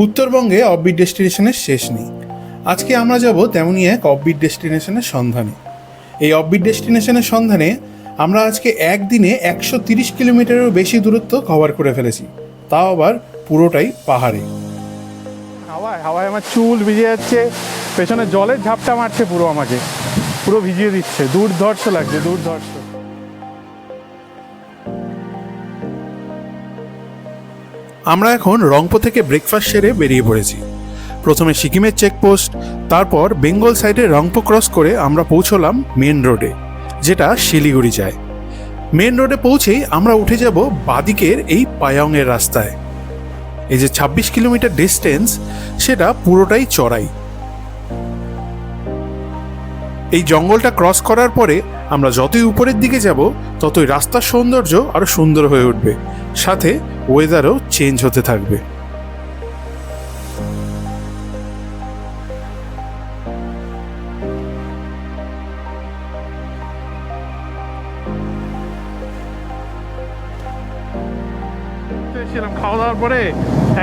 উত্তরবঙ্গে অফবিট ডেস্টিনেশনের শেষ নেই। আজকে আমরা যাব তেমনই এক অফবিট ডেস্টিনেশনের সন্ধানে। এই অফবিট ডেস্টিনেশনের সন্ধানে আমরা আজকে একদিনে 130 কিলোমিটারেরও বেশি দূরত্ব কভার করে ফেলেছি, তাও আবার পুরোটাই পাহাড়ে। হাওয়ায় হাওয়ায় আমার চুল ভিজে যাচ্ছে, পেছনে জলের ঝাপটা মারছে, আমাকে পুরো ভিজিয়ে দিচ্ছে। দুর্ধর্ষ লাগছে, দুর্ধর্ষ। আমরা এখন রংপো থেকে ব্রেকফাস্ট সেরে বেরিয়ে পড়েছি। প্রথমে সিকিমের চেকপোস্ট, তারপর বেঙ্গল সাইডে রংপো ক্রস করে আমরা পৌঁছলাম মেন রোডে, যেটা শিলিগুড়ি যায়। মেন রোডে পৌঁছেই আমরা উঠে যাব বাদিকের এই পায়ংয়ের রাস্তায়। এই যে 26 কিলোমিটার ডিস্টেন্স, সেটা পুরোটাই চড়াই। এই জঙ্গলটা ক্রস করার পরে আমরা যতই উপরের দিকে যাব ততই রাস্তার সৌন্দর্য আরো সুন্দর হয়ে উঠবে, সাথে ওয়েদারও চেঞ্জ হতে থাকবে। খাওয়া দাওয়ার পরে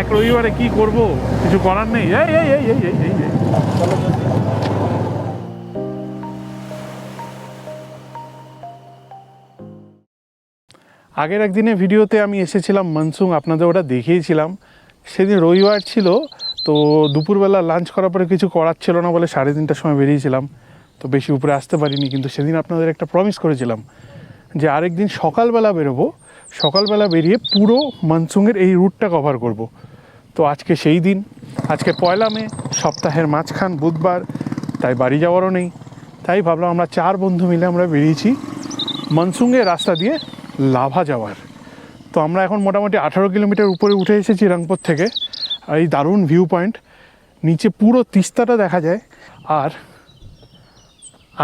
এক রবিবারে কি করব, কিছু করার নেই। আগের একদিনে ভিডিওতে আমি এসেছিলাম মনসুং, আপনাদের ওটা দেখিয়েছিলাম। সেদিন রবিবার ছিল, তো দুপুরবেলা লাঞ্চ করার পরে কিছু করার ছিল না বলে 3:30টার সময় বেরিয়েছিলাম, তো বেশি উপরে আসতে পারিনি। কিন্তু সেদিন আপনাদের একটা প্রমিস করেছিলাম যে আরেকদিন সকালবেলা বেরোবো, সকালবেলা বেরিয়ে পুরো মনসুংয়ের এই রুটটা কভার করব। তো আজকে সেই দিন, আজকে 1 মে, সপ্তাহের মাঝখান, বুধবার, তাই বাড়ি যাওয়ারও নেই। তাই ভাবলাম আমরা 4 বন্ধু মিলে আমরা বেরিয়েছি মনসুংয়ের রাস্তা দিয়ে লাভা যাওয়ার। তো আমরা এখন মোটামুটি 18 কিলোমিটার উপরে উঠে এসেছি রংপো থেকে। আর এই দারুণ ভিউ পয়েন্ট, নিচে পুরো তিস্তাটা দেখা যায়। আর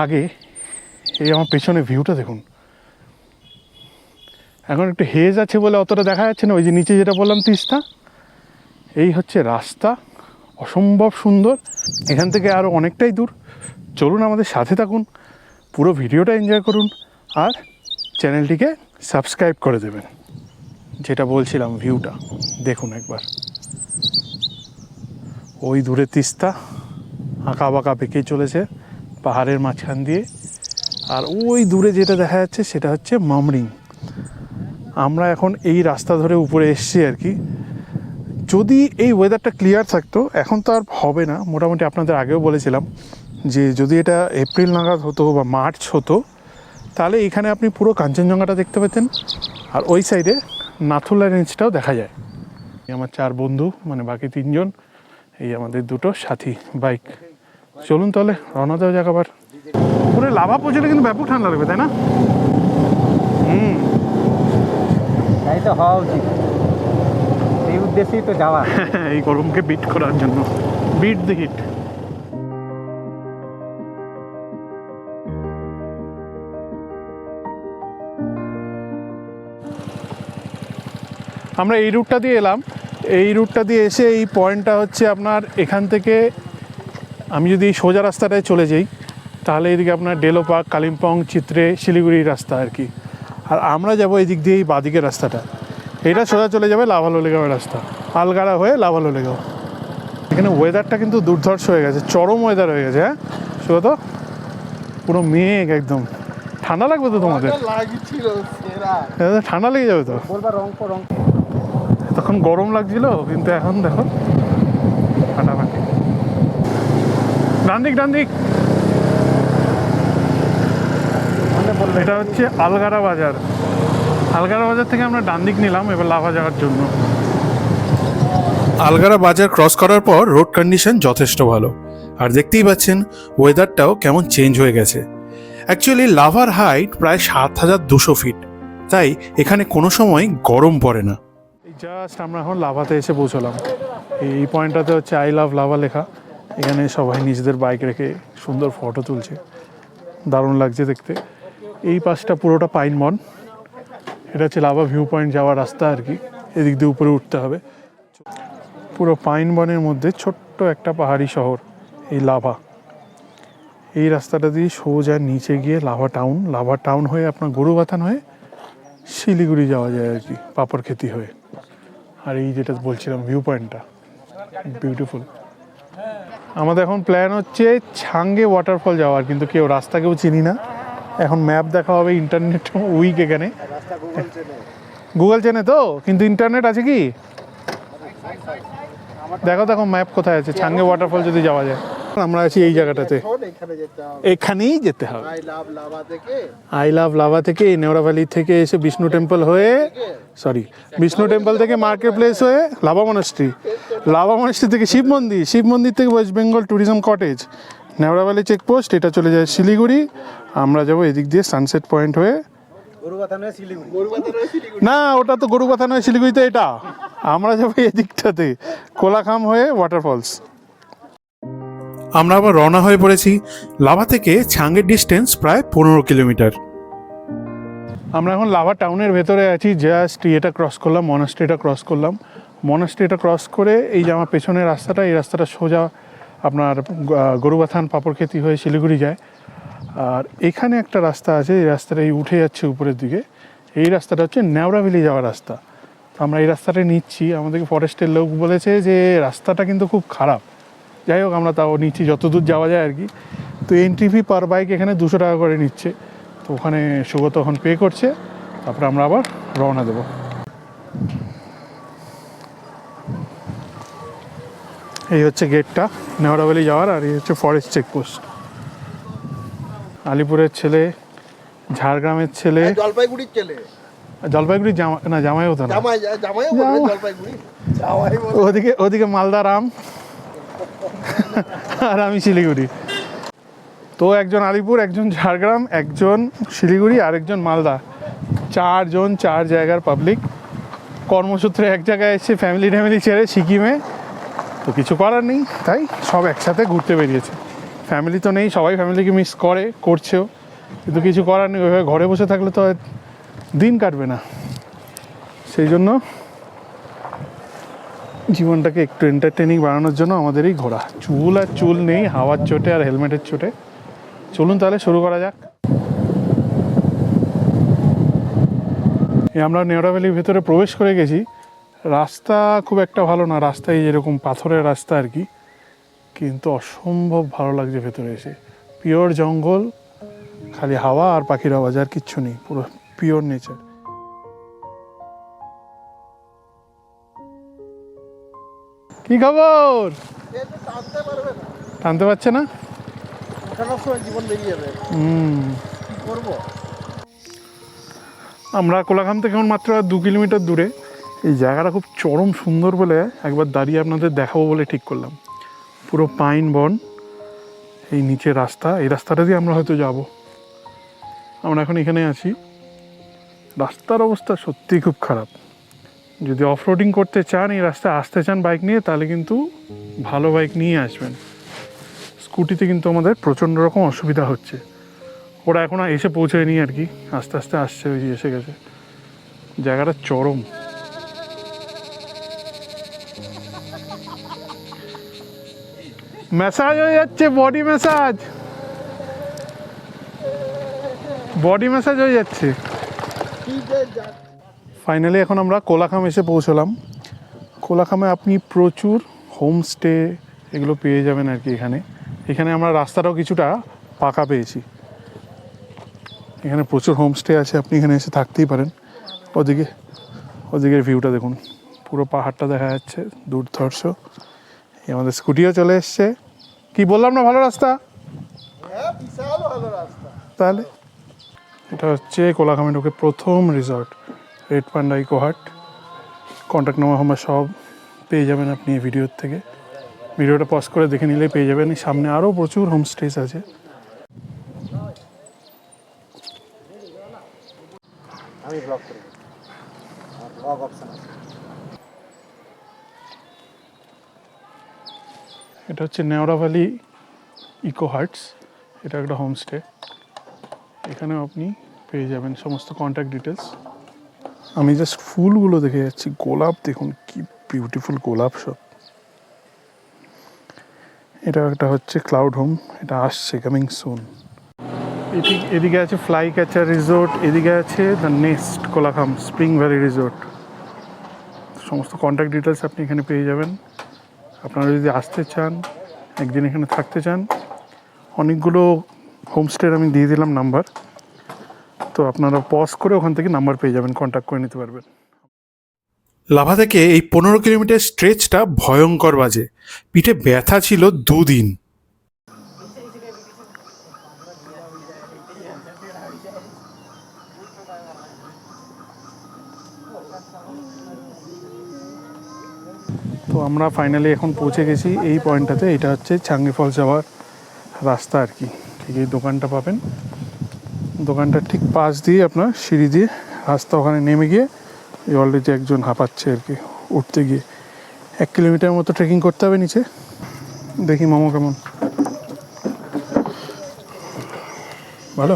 আগে এই আমার পেছনে ভিউটা দেখুন। এখন একটু হেজ আছে বলে অতটা দেখা যাচ্ছে না, ওই যে নিচে যেটা বললাম তিস্তা। এই হচ্ছে রাস্তা, অসম্ভব সুন্দর। এখান থেকে আরও অনেকটাই দূর। চলুন আমাদের সাথে থাকুন, পুরো ভিডিওটা এনজয় করুন, আর চ্যানেলটিকে সাবস্ক্রাইব করে দেবেন। যেটা বলছিলাম, ভিউটা দেখুন একবার। ওই দূরে তিস্তা আঁকা বাঁকা বেঁকে চলেছে পাহাড়ের মাঝখান দিয়ে, আর ওই দূরে যেটা দেখা যাচ্ছে সেটা হচ্ছে মামরিং। আমরা এখন এই রাস্তা ধরে উপরে এসছি আর কি। যদি এই ওয়েদারটা ক্লিয়ার থাকতো, এখন তো আর হবে না, মোটামুটি আপনাদের আগেও বলেছিলাম যে যদি এটা এপ্রিল নাগাদ হতো বা মার্চ হতো, তাহলে এখানে আপনি পুরো কাঞ্চনজঙ্ঘাটা দেখতে পেতেন, আর ওই সাইডে নাথুলা রেঞ্জটাও দেখা যায়। আমার 4 বন্ধু, মানে বাকি 3 জন, এই আমাদের 2টো সাথী বাইক। চলুন তাহলে রওনা দেওয়া যাক আবার। পুরো লাভা পৌঁছলে কিন্তু ব্যাপক ঠান্ডা লাগবে, তাই না? তাই তো হওয়া উচিত, এই উদ্দেশ্যেই তো যাওয়া। এই গরমকে বিট করার জন্য, বিট দ্য হিট। আমরা এই রুটটা দিয়ে এলাম। এই রুটটা দিয়ে এসে এই পয়েন্টটা হচ্ছে আপনার, এখান থেকে আমি যদি এই সোজা রাস্তাটায় চলে যাই, তাহলে এদিকে আপনার ডেলো পার্ক, কালিম্পং, চিত্রে, শিলিগুড়ির রাস্তা আর কি। আর আমরা যাব এই দিক দিয়ে এই বাদিকের রাস্তাটা, এটা সোজা চলে যাবে লাভা লোলেগাঁওয়ের রাস্তা, আলগাড়া হয়ে লাভা লোলেগাঁও। এখানে ওয়েদারটা কিন্তু দুর্ধর্ষ হয়ে গেছে, চরম ওয়েদার হয়ে গেছে। হ্যাঁ শুভ, পুরো মেঘ একদম। ঠান্ডা লাগবে তো তোমাদের? ঠান্ডা লেগে যাবে তো। তখন গরম লাগছিল, কিন্তু এখন দেখো ফাটাফাটি। ডান দিক। এটা হচ্ছে আলগাড়া বাজার। আলগাড়া বাজার থেকে আমরা ডান দিক নিলাম এবার লাভা যাওয়ার জন্য। আলগাড়া বাজার ক্রস করার পর রোড কন্ডিশন যথেষ্ট ভালো, আর দেখতেই পাচ্ছেন ওয়েদারটাও কেমন চেঞ্জ হয়ে গেছে। অ্যাকচুয়ালি লাভার হাইট প্রায় 7200 ফিট, তাই এখানে কোনো সময় গরম পড়ে না। এই জাস্ট আমরা এখন লাভাতে এসে পৌঁছলাম। এই পয়েন্টটাতে হচ্ছে আই লাভ লাভা লেখা। এখানে সবাই নিজেদের বাইক রেখে সুন্দর ফটো তুলছে, দারুণ লাগছে দেখতে। এই পাশটা পুরোটা পাইন বন। এটা হচ্ছে লাভা ভিউ পয়েন্ট যাওয়ার রাস্তা আর কি, এদিক দিয়ে উপরে উঠতে হবে। পুরো পাইন বনের মধ্যে ছোট্ট একটা পাহাড়ি শহর এই লাভা। এই রাস্তাটা দিয়ে সোজা নিচে গিয়ে লাভা টাউন হয়ে আপনার গরুবাথান হয়ে শিলিগুড়ি যাওয়া যায় আর কি, পাপড় খেতি হয়ে। আর এই যেটা বলছিলাম ভিউ পয়েন্টটা, বিউটিফুল। আমাদের এখন প্ল্যান হচ্ছে ছাঙ্গে ওয়াটারফল যাওয়ার, কিন্তু কেউ রাস্তা কেউ চিনি না। এখন ম্যাপ দেখা হবে, ইন্টারনেট উইক এখানে। গুগল চেনে তো, কিন্তু ইন্টারনেট আছে কি? দেখো দেখো ম্যাপ কোথায় আছে, ছাঙ্গে ওয়াটারফল যদি যাওয়া যায়। আমরা আছি এই জায়গাটাতে, এখানেই যেতে হবে। আই লাভ লাভা থেকে নেওড়া ভ্যালি থেকে এসে বিষ্ণু টেম্পল হয়ে, সরি বিষ্ণু টেম্পল থেকে মার্কেট প্লেস হয়ে লাভা মনাস্ট্রি, লাভা মনাস্ট্রি থেকে শিব মন্দির, শিব মন্দির থেকে West Bengal tourism cottage, Neora valley checkpost, এটা চলে যায় শিলিগুড়ি। আমরা যাবো এদিক দিয়ে সানসেট পয়েন্ট হয়ে। না, ওটা তো গরুবাথা নয়, শিলিগুড়িতে। এটা আমরা যাবো এদিকটাতে কোলাখাম হয়ে ওয়াটারফলস। আমরা আবার রওনা হয়ে পড়েছি। লাভা থেকে ছাঙ্গের ডিস্টেন্স প্রায় 15 কিলোমিটার। আমরা এখন লাভা টাউনের ভেতরে আছি, জাস্ট এটা ক্রস করলাম, মনাস্ট্রিটা ক্রস করলাম। মনাস্ট্রিটা ক্রস করে এই যে আমার পেছনের রাস্তাটা, এই রাস্তাটা সোজা আপনার গরুবাথান পাপড়খেতি হয়ে শিলিগুড়ি যায়। আর এখানে একটা রাস্তা আছে, এই রাস্তাটা এই উঠে যাচ্ছে উপরের দিকে। এই রাস্তাটা হচ্ছে নেওড়া ভ্যালি যাওয়ার রাস্তা। তো আমরা এই রাস্তাটা নিচ্ছি। আমাদেরকে ফরেস্টের লোক বলেছে যে রাস্তাটা কিন্তু খুব খারাপ, যাই হোক আমরা তাও নিচ্ছি যতদূর যাওয়া যায় আর কি। তো এন্ট্রি ফি পার বাইক এখানে 200 টাকা করে নিচ্ছে। তো ওখানে সুগত এখন পে করছে, তারপরে আমরা আবার রওনা দেবো। এই হচ্ছে গেটটা নেওড়া ভ্যালি যাওয়ার, আর এই হচ্ছে ফরেস্ট চেকপোস্ট। আলিপুরের ছেলে, ঝাড়গ্রামের ছেলে, জলপাইগুড়ির ছেলে, জলপাইগুড়ি জামাই হতো না, জামাইও বলবে জলপাইগুড়ি, জামাই বলবে। ওদিকে মালদা রাম আর আমি শিলিগুড়ি। তো একজন আলিপুর, একজন ঝাড়গ্রাম, একজন শিলিগুড়ি আর একজন মালদা, 4 জন 4 জায়গার পাবলিক। কর্মসূত্রে এক জায়গায় এসে ফ্যামিলি ছেড়ে সিকিমে। তো কিছু করার নেই, তাই সব একসাথে ঘুরতে বেরিয়েছে। ফ্যামিলি তো নেই, সবাই ফ্যামিলিকে মিস করছেও, কিন্তু কিছু করার নেই। ওইভাবে ঘরে বসে থাকলে তো আর দিন কাটবে না। সেই জন্য জীবনটাকে একটু এন্টারটেনিং বানানোর জন্য আমাদের এই ঘোরা। চুল আর চুল নেই, হাওয়ার চোটে আর হেলমেটের চোটে। চলুন তাহলে শুরু করা যাক। আমরা নেওড়া ভ্যালির ভেতরে প্রবেশ করে গেছি। রাস্তা খুব একটা ভালো না, রাস্তায় যেরকম পাথরের রাস্তা আর কি, কিন্তু অসম্ভব ভালো লাগছে ভেতরে এসে। পিওর জঙ্গল, খালি হাওয়া আর পাখির আওয়াজ, আর কিচ্ছু নেই, পুরো পিওর নেচার। কি খবর? টানতে পারছে না, ওঠানোর সময় জীবন বেরিয়ে যাবে। কি করবো? আমরা কোলাখাম থেকে এখন মাত্র 2 কিলোমিটার দূরে। এই জায়গাটা খুব চরম সুন্দর বলে একবার দাঁড়িয়ে আপনাদের দেখাবো বলে ঠিক করলাম। পুরো পাইন বন, এই নিচে রাস্তা, এই রাস্তাটা দিয়ে আমরা হয়তো যাব। আমরা এখন এখানে আছি। রাস্তার অবস্থা সত্যিই খুব খারাপ। যদি অফ রোডিং করতে চান, এই রাস্তায় আসতে চান বাইক নিয়ে, তাহলে কিন্তু ভালো বাইক নিয়ে আসবেন। স্কুটিতে কিন্তু আমাদের প্রচণ্ড রকম অসুবিধা হচ্ছে। ওরা এখন এসে পৌঁছায়নি আর কি, আস্তে আস্তে আসছে, ওই যে এসে গেছে। জায়গাটা চরম। ম্যাসাজ হয়ে যাচ্ছে, বডি ম্যাসাজ হয়ে যাচ্ছে। ফাইনালি এখন আমরা কোলাখাম এসে পৌঁছলাম। কোলাখামে আপনি প্রচুর হোমস্টে এগুলো পেয়ে যাবেন আর কি। এখানে আমরা রাস্তাটাও কিছুটা পাকা পেয়েছি। এখানে প্রচুর হোমস্টে আছে, আপনি এখানে এসে থাকতেই পারেন। ওদিকের ভিউটা দেখুন, পুরো পাহাড়টা দেখা যাচ্ছে দুর্ধর্ষ। আমাদের স্কুটিও চলে এসছে। কি বললাম না, ভালো রাস্তা? হ্যাঁ, বিশাল ভালো রাস্তা। তাহলে এটা হচ্ছে কোলাখামে ঢুকে প্রথম রিসর্ট, রেড পান্ডা ইকো হাট। কন্ট্যাক্ট নাম্বার সব পেয়ে যাবেন আপনি এই ভিডিওর থেকে। ভিডিওটা পজ করে দেখে নিলেই পেয়ে যাবেন। সামনে আরও প্রচুর হোমস্টেজ আছে। আমি ব্লগ করি, ব্লগ অপশন আছে। এটা হচ্ছে নেওড়া ভ্যালি ইকো হার্টস, এটা একটা হোমস্টে। এখানেও আপনি পেয়ে যাবেন সমস্ত কন্ট্যাক্ট ডিটেলস। আমি জাস্ট ফুলগুলো দেখে যাচ্ছি, গোলাপ দেখুন কি বিউটিফুল গোলাপ সব। এটা একটা হচ্ছে ক্লাউড হোম, এটা আসছে কামিং সুন। এদিকে আছে ফ্লাই ক্যাচার রিসোর্ট, এদিকে আছে the nest Kolakham spring valley resort. সমস্ত কন্ট্যাক্ট ডিটেলস আপনি এখানে পেয়ে যাবেন। আপনারা যদি আসতে চান, একদিন এখানে থাকতে চান, অনেকগুলো হোমস্টের আমি দিয়ে দিলাম নাম্বার, তো আপনারা পজ করে ওখান থেকে নাম্বার পেয়ে যাবেন, কন্ট্যাক্ট করে নিতে পারবেন। লাভা থেকে এই 15 কিলোমিটার স্ট্রেচটা ভয়ঙ্কর বাজে, পিঠে ব্যথা ছিল 2 দিন। তো আমরা ফাইনালি এখন পৌঁছে গেছি এই পয়েন্টটাতে। এটা হচ্ছে চাঙ্গি ফলস যাওয়ার রাস্তা আর কি। ঠিক এই দোকানটা পাবেন, দোকানটার ঠিক পাশ দিয়ে আপনার সিঁড়ি দিয়ে রাস্তা, ওখানে নেমে গিয়ে অলরেডি একজন হাঁপাচ্ছে আর কি উঠতে গিয়ে। 1 কিলোমিটার মতো ট্রেকিং করতে হবে নিচে। দেখি মোমো কেমন, ভালো?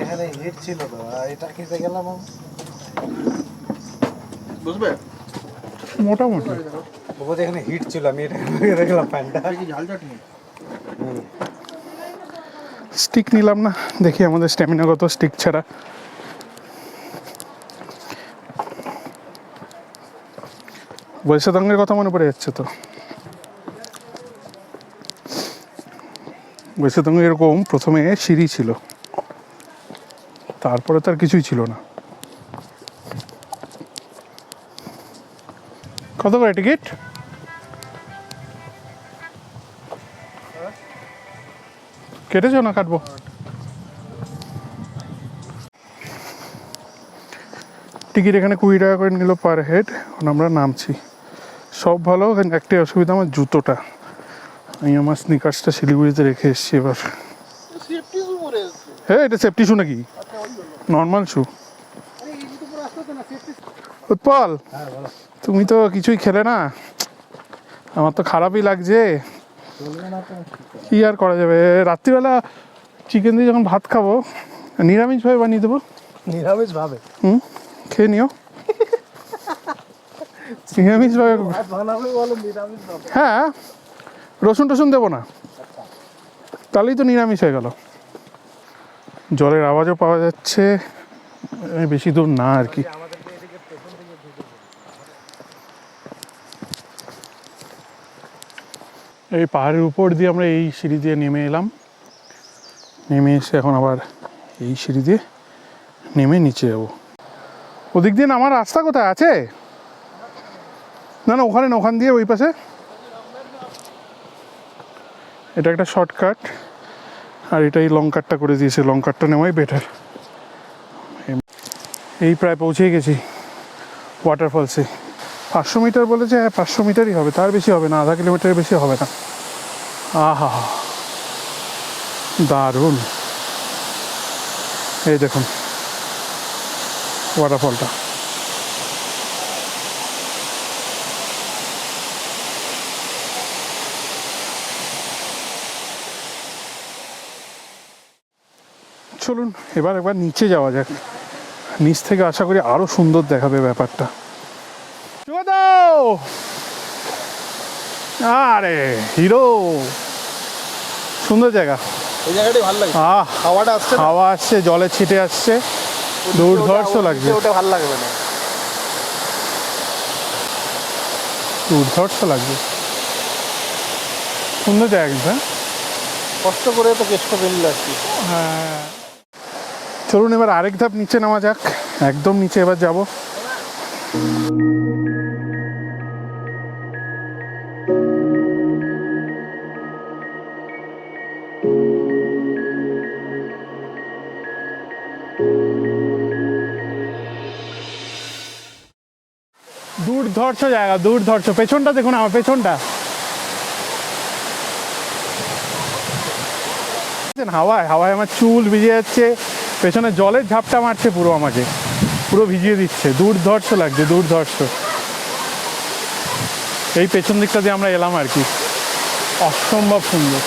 এখানে হিট ছিল তো, এটা খেতে গেলাম বুঝবে মোটামুটি বহুত এখানে হিট ছিল, আমি এটা দেখলাম প্যান্টটা কি ঝাল চাটনি। স্টিক নিলাম না, দেখি আমাদের স্ট্যামিনা কত স্টিক ছাড়া। বৈশাখের কথা মনে পড়ে যাচ্ছে তো। বৈশাখে এরকম প্রথমে সিঁড়ি ছিল, তারপরে তার কিছুই ছিল না। কত করে টিকিট? কেটেছো না কাটবো? টিকিট এখানে 20 টাকা করে নিল পার হেড। এখন আমরা নামছি। সব ভালো, কিন্তু একটাই অসুবিধা, আমার জুতোটা। আমি আমার স্নিকার্সটা শিলিগুড়িতে রেখে এসেছি এবার। সেফটি শু পরে এসছে। হ্যাঁ, এটা সেফটি শু নাকি? আচ্ছা ওই হলো। নর্মাল শু। আরে এই তো পুরো আসতো না সেফটি। উৎপল, তুমি তো কিছুই খেলে না, আমার তো খারাপই লাগছে। কি আর করা যাবে, রাত্রিবেলা চিকেন দিয়ে যখন ভাত খাবো নিরামিষভাবে বানিয়ে দেবো। নিরামিষ ভাবে খেয়ে নিও। নিরামিষভাবে, বানাবে বলো নিরামিষ ভাবে। হ্যাঁ, রসুন টসুন দেবো না, তাহলেই তো নিরামিষ হয়ে গেল। জলের আওয়াজও পাওয়া যাচ্ছে, বেশি দূর না আর কি। এই পাহাড়ের উপর দিয়ে আমরা এই সিঁড়ি দিয়ে নেমে এলাম, নেমে এসে এখন আবার এই সিঁড়ি দিয়ে নেমে নিচে যাবো। ওদিক দিয়ে নামার রাস্তা কোথায় আছে? না না, ওখানে না, ওখান দিয়ে ওই পাশে। এটা একটা শর্টকাট, আর এটাই লং কাটটা করে দিয়েছে, লং কাটটা নেওয়াই বেটার। এই প্রায় পৌঁছেই গেছি ওয়াটারফলসে। 500 মিটার বলেছে, হ্যাঁ 500 মিটারই হবে, তার বেশি হবে না, আধা কিলোমিটারের বেশি হবে না। আহা, দারুণ। এই দেখুন ওয়াটারফলটা। চলুন এবার একবার নিচে যাওয়া যাক, নিচ থেকে আশা করি আরো সুন্দর দেখাবে ব্যাপারটা। আরে হিরো, সুন্দর জায়গা। এই জায়গাটাই ভালো লাগে। আহ, হাওয়াটা আসছে না? হাওয়া আসছে, জলে ছিটে আসছে, দুর্ধর্ষ লাগছে, ওটা ভালো লাগবে না। দুর্ধর্ষ লাগছে, সুন্দর জায়গা কিন্তু। হ্যাঁ কষ্ট করে তো কেষ্ট বেরিয়ে যাচ্ছি। হ্যাঁ, চলুন এবার আরেক ধাপ নিচে নামা যাক, একদম নিচে এবার যাব। দুর্ধর্ষ জায়গা, দুর্ধর্ষ। পেছনটা দেখুন, আমার পেছনটা হাওয়ায় হাওয়ায় আমার চুল ভিজে যাচ্ছে, পেছনে জলের ঝাপটা মারছে, পুরো আমাকে পুরো ভিজিয়ে দিচ্ছে। দুর্ধর্ষ লাগছে, দুর্ধর্ষ। এই পেছন দিকটা দিয়ে আমরা এলাম আর কি, অসম্ভব সুন্দর।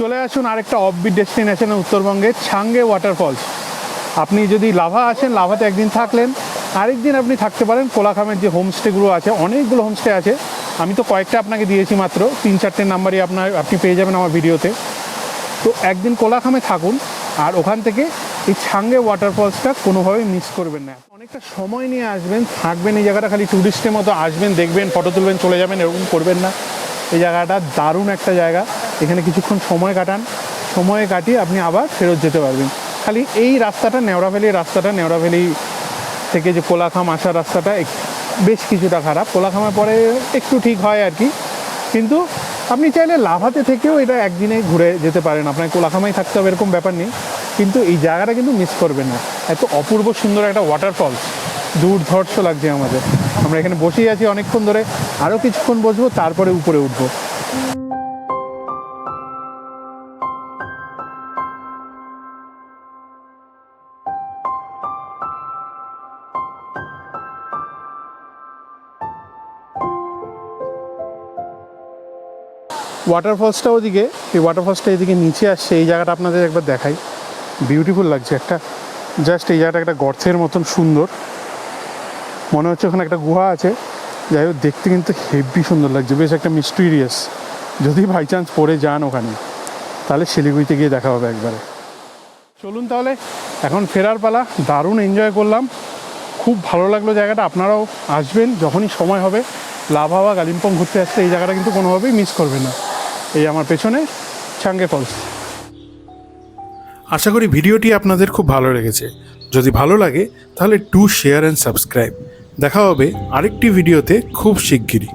চলে আসুন আরেকটা অফবিট ডেস্টিনেশনে উত্তরবঙ্গের ছাঙ্গে ওয়াটারফলস। আপনি যদি লাভা আসেন, লাভাতে একদিন থাকলেন, আরেকদিন আপনি থাকতে পারেন কোলাখামের যে হোমস্টেগুলো আছে, অনেকগুলো হোমস্টে আছে। আমি তো কয়েকটা আপনাকে দিয়েছি, মাত্র 3-4টে নাম্বারই আপনি পেয়ে যাবেন আমার ভিডিওতে। তো একদিন কোলাখামে থাকুন, আর ওখান থেকে এই ছাঙ্গে ওয়াটারফলসটা কোনোভাবেই মিস করবেন না। অনেকটা সময় নিয়ে আসবেন, থাকবেন এই জায়গাটা, খালি ট্যুরিস্টের মতো আসবেন, দেখবেন, ফটো তুলবেন, চলে যাবেন, এরকম করবেন না। এই জায়গাটা দারুণ একটা জায়গা। এখানে কিছুক্ষণ সময় কাটান, সময় কাটিয়ে আপনি আবার ফেরত যেতে পারবেন। খালি এই রাস্তাটা, নেওড়া ভ্যালি থেকে যে কোলাখাম আসার রাস্তাটা বেশ কিছুটা খারাপ। কোলাখামের পরে একটু ঠিক হয় আর কি, কিন্তু আপনি চাইলে লাভাতে থেকেও এটা একদিনে ঘুরে যেতে পারেন। আপনাকে কোলাখামেই থাকতে হবে এরকম ব্যাপার নেই, কিন্তু এই জায়গাটা কিন্তু মিস করবেন না। এত অপূর্ব সুন্দর একটা ওয়াটারফলস, দুর্ধর্ষ লাগছে আমাদের। আমরা এখানে বসেই আছি অনেকক্ষণ ধরে, আরও কিছুক্ষণ বসবো, তারপরে উপরে উঠবো। ওয়াটারফলসটা ওদিকে, এই ওয়াটারফলসটা এদিকে নিচে আসছে। এই জায়গাটা আপনাদের একবার দেখাই, বিউটিফুল লাগছে। একটা জাস্ট এই জায়গাটা একটা গর্তের মতন সুন্দর, মনে হচ্ছে ওখানে একটা গুহা আছে। যাই হোক, দেখতে কিন্তু হেভি সুন্দর লাগছে, বেশ একটা মিস্টিরিয়াস। যদি বাই চান্স পড়ে যান ওখানে, তাহলে শিলিগুড়িতে গিয়ে দেখা হবে একবারে। চলুন তাহলে, এখন ফেরার পালা। দারুণ এনজয় করলাম, খুব ভালো লাগলো জায়গাটা। আপনারাও আসবেন যখনই সময় হবে, লাভা বা কালিম্পং ঘুরতে আসতে এই জায়গাটা কিন্তু কোনোভাবেই মিস করবেন না। এই আমার পেছনে ছাঙ্গে ফলস। আশা করি ভিডিওটি আপনাদের খুব ভালো লেগেছে। যদি ভালো লাগে তাহলে ডু শেয়ার অ্যান্ড সাবস্ক্রাইব। দেখা হবে আরেকটি ভিডিওতে খুব শিগগিরই।